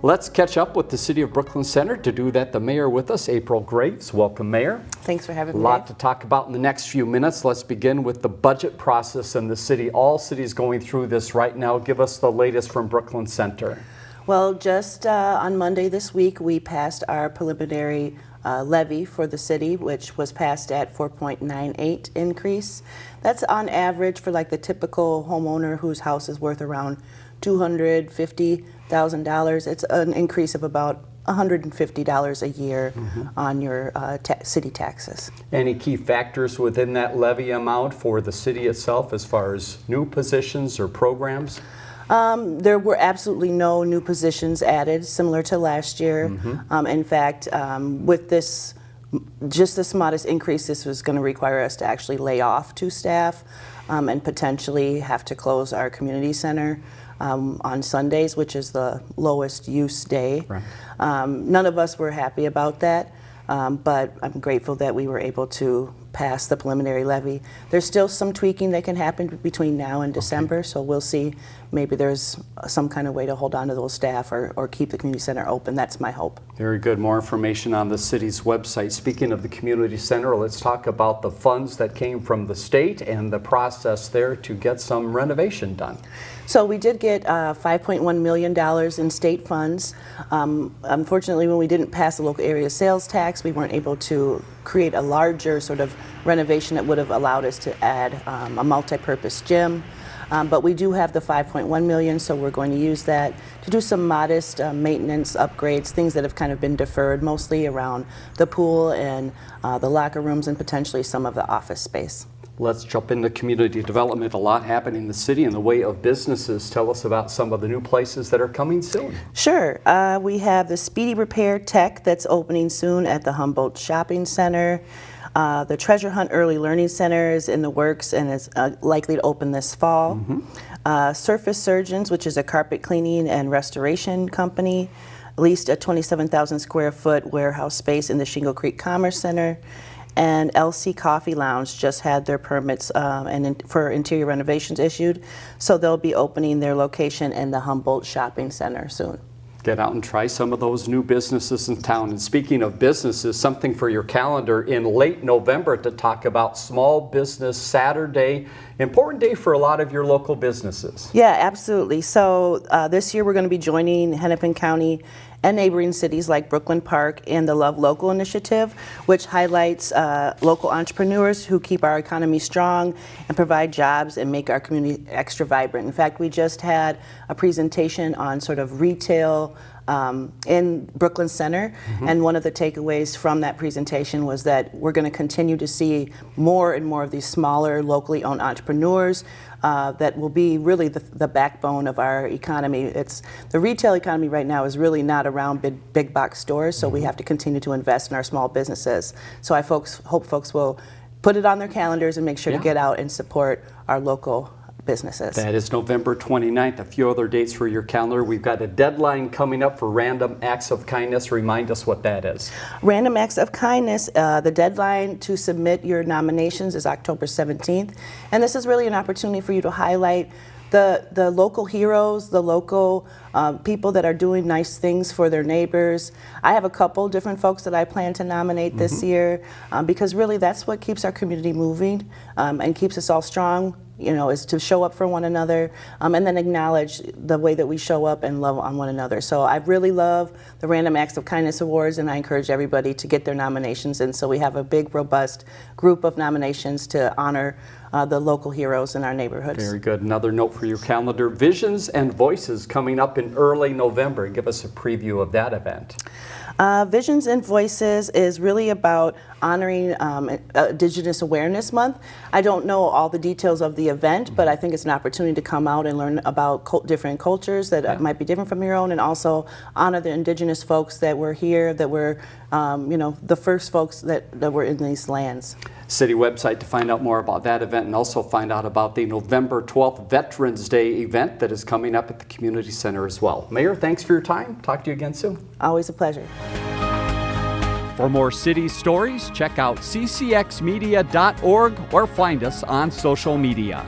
Let's catch up with the City of Brooklyn Center. To do that, the mayor with us, April Graves. Welcome, Mayor. Thanks for having me. A lot to talk about in the next few minutes. Let's begin with the budget process in the city. All cities going through this right now. Give us the latest from Brooklyn Center. Well, just on Monday this week, we passed our preliminary levy for the city, which was passed at 4.98 increase. That's on average for like the typical homeowner whose house is worth around $250,000. It's an increase of about $150 a year on your city taxes. Any key factors within that levy amount for the city itself as far as new positions or programs? There were absolutely no new positions added, similar to last year. In fact, with just this modest increase, this was going to require us to actually lay off 2 staff and potentially have to close our community center on Sundays, which is the lowest use day. Right. None of us were happy about that, but I'm grateful that we were able to pass the preliminary levy. There's still some tweaking that can happen between now and December, so we'll see. Maybe there's some kind of way to hold on to those staff or keep the community center open. That's my hope. Very good. More information on the city's website. Speaking of the community center, let's talk about the funds that came from the state and the process there to get some renovation done. So we did get $5.1 million in state funds. Unfortunately, when we didn't pass the local area sales tax, we weren't able to create a larger sort of renovation that would have allowed us to add a multi-purpose gym. But we do have the $5.1 million, so we're going to use that to do some modest maintenance upgrades, things that have kind of been deferred, mostly around the pool and the locker rooms and potentially some of the office space. Let's jump into community development. A lot happening in the city in the way of businesses. Tell us about some of the new places that are coming soon. Sure. We have the Speedy Repair Tech that's opening soon at the Humboldt Shopping Center. The Treasure Hunt Early Learning Center is in the works and is likely to open this fall. Surface Surgeons, which is a carpet cleaning and restoration company, leased a 27,000 square foot warehouse space in the Shingle Creek Commerce Center. And LC Coffee Lounge just had their permits for interior renovations issued, so they'll be opening their location in the Humboldt Shopping Center soon. Get out and try some of those new businesses in town. And speaking of businesses, something for your calendar in late November to talk about Small Business Saturday. Important day for a lot of your local businesses. Yeah, absolutely. So this year we're going to be joining Hennepin County and neighboring cities like Brooklyn Park and the Love Local initiative, which highlights local entrepreneurs who keep our economy strong and provide jobs and make our community extra vibrant. In fact, we just had a presentation on sort of retail in Brooklyn Center, and one of the takeaways from that presentation was that we're going to continue to see more and more of these smaller, locally owned entrepreneurs that will be really the backbone of our economy. The retail economy right now is really not around big box stores, so we have to continue to invest in our small businesses. So I hope folks will put it on their calendars and make sure to get out and support our local businesses. That is November 29th. A few other dates for your calendar. We've got a deadline coming up for Random Acts of Kindness. Remind us what that is. Random Acts of Kindness, the deadline to submit your nominations is October 17th. And this is really an opportunity for you to highlight the local heroes, the local people that are doing nice things for their neighbors. I have a couple different folks that I plan to nominate this year because really that's what keeps our community moving and keeps us all strong. Is to show up for one another and then acknowledge the way that we show up and love on one another. So I really love the Random Acts of Kindness Awards, and I encourage everybody to get their nominations in. So we have a big, robust group of nominations to honor the local heroes in our neighborhoods. Very good. Another note for your calendar, Visions and Voices coming up in early November. Give us a preview of that event. Visions and Voices is really about honoring Indigenous Awareness Month. I don't know all the details of the event, but I think it's an opportunity to come out and learn about different cultures that might be different from your own, and also honor the Indigenous folks that were here, that were the first folks that were in these lands. City website to find out more about that event and also find out about the November 12th Veterans Day event that is coming up at the Community Center as well. Mayor, thanks for your time. Talk to you again soon. Always a pleasure. For more city stories, check out ccxmedia.org or find us on social media.